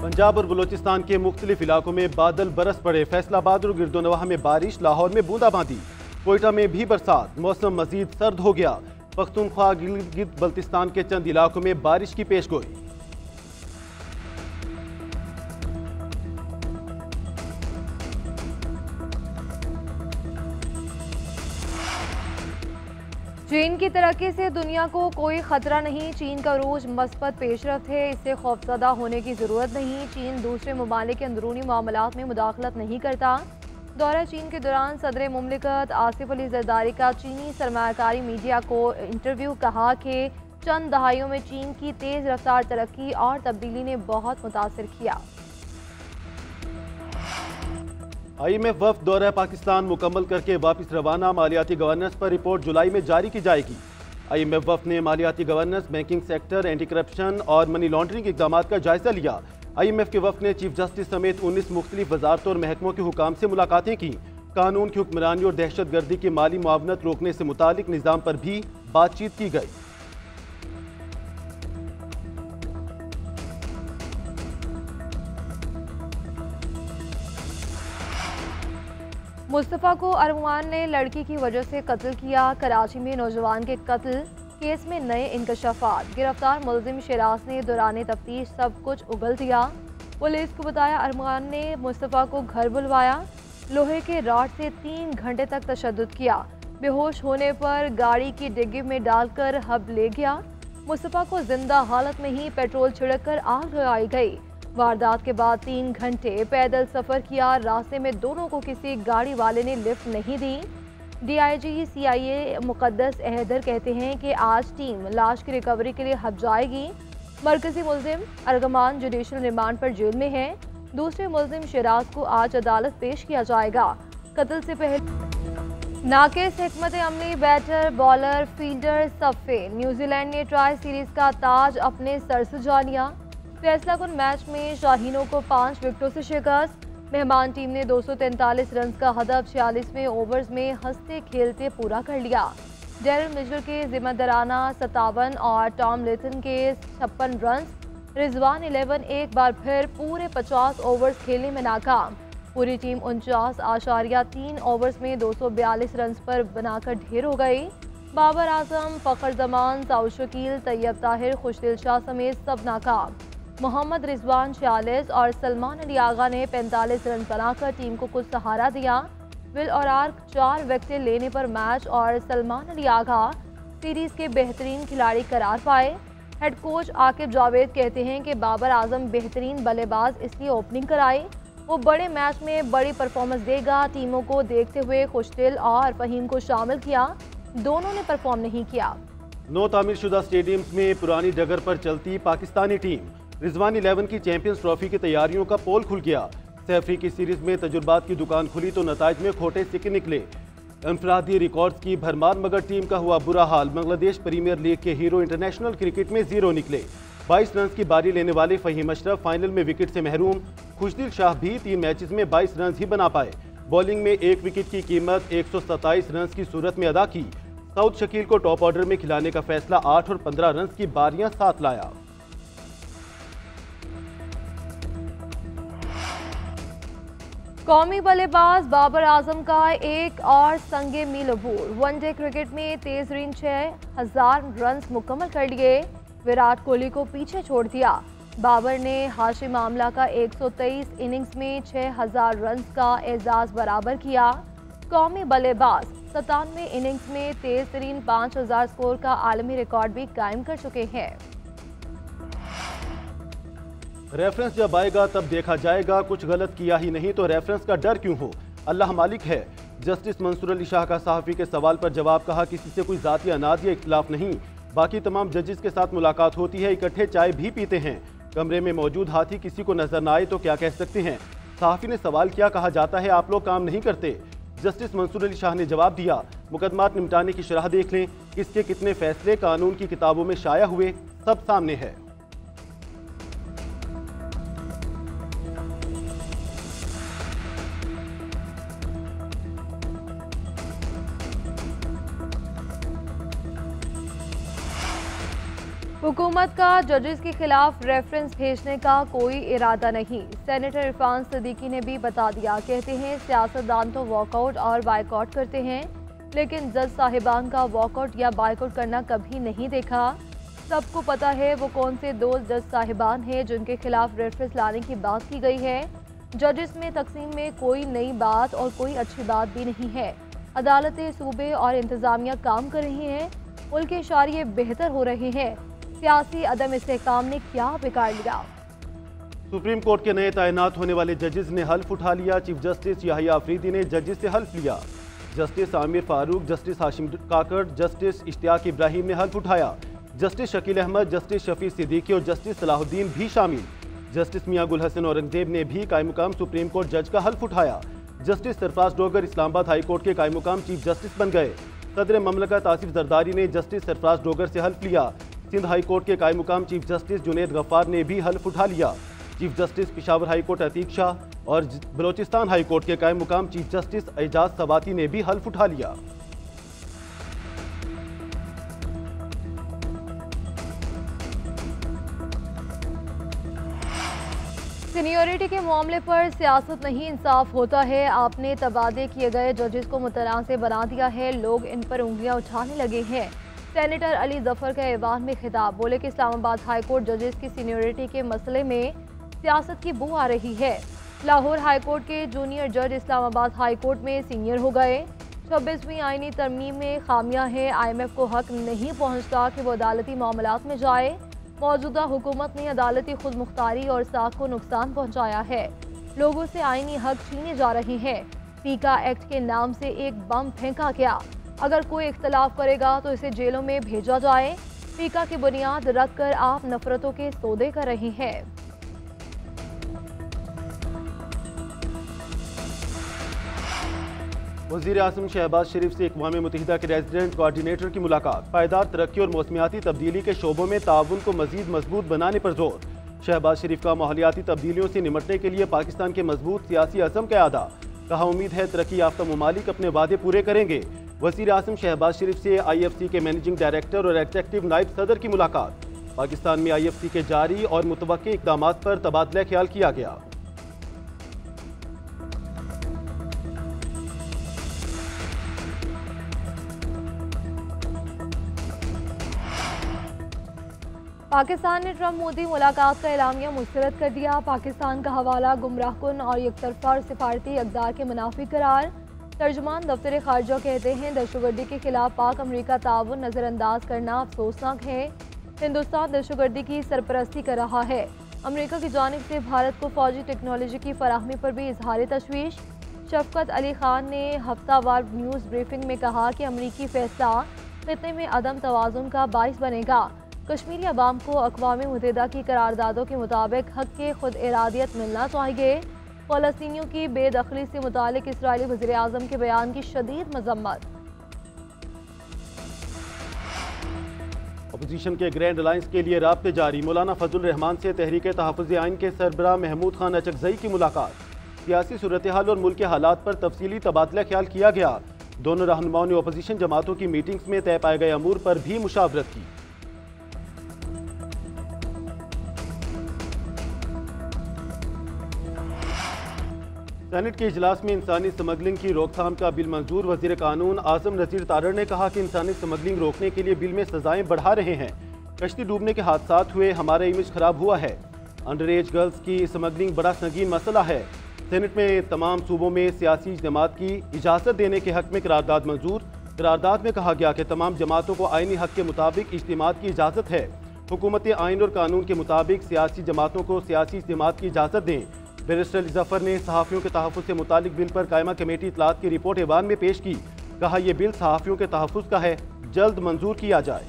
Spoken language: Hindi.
पंजाब और बलोचिस्तान के मुख्तलिफ इलाकों में बादल बरस पड़े। फैसलाबाद और गिरदोनवाह में बारिश, लाहौर में बूंदाबांदी, कोयटा में भी बरसात। मौसम मजीद सर्द हो गया। पख्तूनख्वा गिलगित बल्तिस्तान के चंद इलाकों में बारिश की पेशगोई। चीन की तरक्की से दुनिया को कोई खतरा नहीं। चीन का रोज मस्बत पेशरफ्त है, इससे खौफजदा होने की ज़रूरत नहीं। चीन दूसरे ममालिक के अंदरूनी मामलात में मुदाखलत नहीं करता। दौरा चीन के दौरान सदर मुमलिकत आसिफ अली जरदारी का चीनी सरमायाकारी मीडिया को इंटरव्यू। कहा कि चंद दहाइयों में चीन की तेज़ रफ्तार तरक्की और तब्दीली ने बहुत मुतासिर किया। IMF वफ्द दौरा पाकिस्तान मुकम्मल करके वापस रवाना। मालियाती गवर्नेंस पर रिपोर्ट जुलाई में जारी की जाएगी। IMF वफ्द ने मालियाती governance, banking sector, anti corruption और मनी लॉन्ड्रिंग इकदाम का जायजा लिया। IMF के वफ्द ने चीफ जस्टिस समेत 19 मुख्तलिफ वजारतों और महकमों के हुकाम से मुलाकातें की। कानून की हुक्मरानी और दहशत गर्दी की माली मुआवनत रोकने से मुतालिक निज़ाम पर भी बातचीत की गई। मुस्तफ़ा को अरमान ने लड़की की वजह से कत्ल किया। कराची में नौजवान के कत्ल केस में नए इंकशाफात। गिरफ्तार मुलजिम शिराज ने दौरान तफ्तीश सब कुछ उगल दिया। पुलिस को बताया अरमान ने मुस्तफ़ा को घर बुलवाया, लोहे के रॉड से 3 घंटे तक तशद्दुद किया। बेहोश होने पर गाड़ी की डिग्गी में डालकर हब ले गया। मुस्तफ़ा को जिंदा हालत में ही पेट्रोल छिड़ककर आग लगाई गई। वारदात के बाद 3 घंटे पैदल सफ़र किया। रास्ते में दोनों को किसी गाड़ी वाले ने लिफ्ट नहीं दी। DIG CIA मुक़द्दस अहदर कहते हैं कि आज टीम लाश की रिकवरी के लिए हब जाएगी। मरकजी मुलजिम अरगमान जुडिशल रिमांड पर जेल में है। दूसरे मुलजिम शिराज को आज अदालत पेश किया जाएगा। कत्ल से पहले नाकिस हिकमत अमली बैटर, बॉलर, फील्डर सफ़े। न्यूजीलैंड ने ट्राई सीरीज का ताज अपने सर सजा लिया। फैसला कुन मैच में शाहीनों को 5 विकेटों से शिकस्त। मेहमान टीम ने 243 रन का हदफ 46वें ओवर्स में हंसते खेलते पूरा कर लिया। डेरिल मिचेल के जिम्मेदाराना 57 और टॉम लिथन के 56 रन। रिजवान 11 एक बार फिर पूरे 50 ओवर्स खेलने में नाकाम। पूरी टीम 49.3 ओवर्स में 242 रन पर बनाकर ढेर हो गई। बाबर आजम, फ़खर जमान, साउद शकील, तैयब ताहिर, खुशदिल शाह समेत सब नाकाम। मोहम्मद रिजवान 46 और सलमान अली आगा ने 45 रन बनाकर टीम को कुछ सहारा दिया। विल और आर्क 4 विकेटें लेने पर मैच और सलमान अली आगा सीरीज के बेहतरीन खिलाड़ी करार पाए। हेड कोच आकिब जावेद कहते हैं कि बाबर आजम बेहतरीन बल्लेबाज इसलिए ओपनिंग कराई, वो बड़े मैच में बड़ी परफॉर्मेंस देगा। टीमों को देखते हुए खुशदिल और फहीम को शामिल किया, दोनों ने परफॉर्म नहीं किया। 9 तामीर शुदा स्टेडियम्स में पुरानी डगर पर चलती पाकिस्तानी टीम। रिजवान 11 की चैंपियंस ट्रॉफी की तैयारियों का पोल खुल गया। सैफरी की सीरीज में तजुर्बात की दुकान खुली तो नताइज में खोटे सिक्के निकले। इनफरादी रिकॉर्ड्स की भरमार, मगर टीम का हुआ बुरा हाल। बांग्लादेश प्रीमियर लीग के हीरो इंटरनेशनल क्रिकेट में 0 निकले। 22 रन की बारी लेने वाले फहीम अशरफ फाइनल में विकेट से महरूम। खुशदिल शाह भी 3 मैचेस में 22 रन ही बना पाए। बॉलिंग में 1 विकेट की कीमत 127 रन की सूरत में अदा की। साउद शकील को टॉप ऑर्डर में खिलाने का फैसला 8 और 15 रन की बारियां साथ लाया। कौमी बल्लेबाज बाबर आजम का एक और संगे मील अबूर। वनडे क्रिकेट में तेज रीन 6000 रन मुकम्मल कर लिए। विराट कोहली को पीछे छोड़ दिया। बाबर ने हाशिम आमला का 123 इनिंग्स में 6000 रन का एजाज बराबर किया। कौमी बल्लेबाज 97 इनिंग्स में तेज तरीन 5000 स्कोर का आलमी रिकॉर्ड भी कायम कर चुके हैं। रेफरेंस जब आएगा तब देखा जाएगा, कुछ गलत किया ही नहीं तो रेफरेंस का डर क्यों हो, अल्लाह मालिक है। जस्टिस मंसूर अली शाह का सहाफ़ी के सवाल पर जवाब। कहा किसी से कोई ज़ाती अनाद या इख्तिलाफ नहीं, बाकी तमाम जजेस के साथ मुलाकात होती है, इकट्ठे चाय भी पीते हैं। कमरे में मौजूद हाथी किसी को नजर न आए तो क्या कह सकते हैं। सहाफ़ी ने सवाल किया, कहा जाता है आप लोग काम नहीं करते। जस्टिस मंसूर अली शाह ने जवाब दिया, मुकदमात निपटाने की शरह देख लें, किसके कितने फैसले कानून की किताबों में शाया हुए, सब सामने है। हुकूमत का जजेस के खिलाफ रेफरेंस भेजने का कोई इरादा नहीं। सेनेटर इरफान सिद्दीकी ने भी बता दिया। कहते हैं सियासतदान तो वॉकआउट और बायकॉट करते हैं, लेकिन जज साहिबान का वॉकआउट या बायकॉट करना कभी नहीं देखा। सबको पता है वो कौन से दो जज साहिबान हैं जिनके खिलाफ रेफरेंस लाने की बात की गई है। जजेस में तकसीम में कोई नई बात और कोई अच्छी बात भी नहीं है। अदालतें, सूबे और इंतजामिया काम कर रही हैं, मुल्क के इशारे बेहतर हो रहे हैं। सियासी अदम इस्तेहकाम ने क्या बिगाड़ लिया। सुप्रीम कोर्ट के नए तैनात होने वाले जजेस ने हल्फ उठा लिया। चीफ जस्टिस याहिया अफरीदी ने जजेस से हल्फ लिया। जस्टिस आमिर फारूक, जस्टिस हाशिम काकड़, जस्टिस इश्तियाक इब्राहिम ने हल्फ उठाया। जस्टिस शकील अहमद, जस्टिस शफी सिद्दीकी और जस्टिस सलाहुद्दीन भी शामिल। जस्टिस मियां गुल हसन औरंगजेब ने भी कायम मुकाम सुप्रीम कोर्ट जज का हल्फ उठाया। Justice Sarfaraz Dogar Islamabad high court के कायम मुकाम चीफ जस्टिस बन गए। सदर ममलकत आसिफ जरदारी ने जस्टिस सरफराज डोगर से हल्फ लिया। सिंध हाई कोर्ट के कायम मुकाम चीफ जस्टिस जुनेद गफ्फार ने भी हल्फ उठा लिया। Chief justice Peshawar high court Atiq Shah और बलोचिस्तान हाई कोर्ट के कायम मुकाम चीफ जस्टिस एजाज सवाती ने भी हल्फ उठा लिया। सीनियरिटी के मामले पर सियासत नहीं इंसाफ होता है। आपने तबादले किए गए जजेस को मुतनाज़ बना दिया है। लोग इन पर उंगलियां उठाने लगे हैं। सेनेटर अली जफर का ऐवान में खिताब, बोले कि इस्लामाबाद हाई कोर्ट जजेस की सीनियरिटी के मसले में सियासत की बू आ रही है। लाहौर हाई कोर्ट के जूनियर जज इस्लामाबाद हाई कोर्ट में सीनियर हो गए। 26वीं आईनी तरमीम में खामियां हैं। IMF को हक नहीं पहुंचता कि वो अदालती मामलात में जाए। मौजूदा हुकूमत ने अदालती खुद मुख्तारी और साख को नुकसान पहुंचाया है। लोगों से आईनी हक छीने जा रहे हैं। पीका एक्ट के नाम से एक बम फेंका गया। अगर कोई इख्तलाफ करेगा तो इसे जेलों में भेजा जाए। पीका की बुनियाद रखकर आप नफरतों के सौदे कर रहे हैं। वज़ीर आज़म शहबाज शरीफ से अक़वाम मुत्तहिदा के रेजिडेंट कोऑर्डिनेटर की मुलाकात। पायदार तरक्की और मौसमियाती तब्दीली के शोबों में ताउन को मज़ीद मजबूत बनाने पर जोर। शहबाज शरीफ का माहौलियाती तब्दीलियों से निमटने के लिए पाकिस्तान के मजबूत सियासी अज़म का अदा। कहा उम्मीद है तरक्की याफ्ता ममालिक अपने वादे पूरे करेंगे। वज़ीर आज़म शहबाज शरीफ से IFC के मैनेजिंग डायरेक्टर और एग्जेक्टिव नायब सदर की मुलाकात। पाकिस्तान में IFC के जारी और मुतवक्के इक़दामात पर तबादला ख्याल किया गया। पाकिस्तान ने ट्रंप मोदी मुलाकात का एलामिया मुस्तरद कर दिया। पाकिस्तान का हवाला गुमराहकुन और एकतरफा और सिफारती अक़दार के मुनाफिक करार। तर्जुमान दफ्तर खारजा कहते हैं दहशतगर्दी के खिलाफ पाक अमरीका ताउन नज़रअंदाज करना अफसोसनाक है। हिंदुस्तान दहशतगर्दी की सरपरस्ती कर रहा है। अमरीका की जानिब से भारत को फौजी टेक्नोलॉजी की फराहमी पर भी इजहार तशवीश। शफकत अली खान ने हफ्तावार न्यूज़ ब्रीफिंग में कहा कि अमरीकी फैसला खित्ते में अदम तवाज़ुन का बाइस बनेगा। कश्मीरी अवाम को अक़वाम मुत्तहिदा की करारदादों के मुताबिक हक के खुद इरादियत मिलना चाहिए। फ़लस्तीनियों की बेदखली से मुतालिक इसराइली वज़ीर आज़म के बयान की शदीद मज़म्मत। अपोजिशन के ग्रैंड अलायंस के लिए राब्ते जारी। मौलाना फजल रहमान से तहरीक तहफ़्फ़ुज़ आइन के सरबराह महमूद खान अचकज़ई की मुलाकात। सियासी सूरत हाल और मुल्क के हालात पर तफसीली तबादला ख्याल किया गया। दोनों रहनुमाओं ने अपोजिशन जमातों की मीटिंग्स में तय पाए गए अमूर पर भी मुशावरत की। सेनेट के इजलास में इंसानी स्मगलिंग की रोकथाम का बिल मंजूर। वजीर कानून आजम नज़ीर तारड़ ने कहा कि इंसानी स्मगलिंग रोकने के लिए बिल में सजाएं बढ़ा रहे हैं। कश्ती डूबने के हादसात हुए, हमारा इमेज खराब हुआ है। अंडर एज गर्ल्स की स्मगलिंग बड़ा संगीन मसला है। सेनेट में तमाम सूबों में सियासी इज्तिमात की इजाज़त देने के हक में करारदाद मंजूर। करारदाद में कहा गया कि तमाम जमातों को आईनी हक के मुताबिक इज्तिमात की इजाज़त है। हुकूमत आइन और कानून के मुताबिक सियासी जमातों को सियासी इज्तिमात की इजाज़त दें। बैरिस्टर अली जफर ने सहाफ़ियों के तहफ़्फ़ुज़ से मुतालिक बिल पर कायमा कमेटी इत्तलात की रिपोर्ट ऐवान में पेश की। कहा यह बिल सहाफ़ियों के तहफ़्फ़ुज़ का है, जल्द मंजूर किया जाए।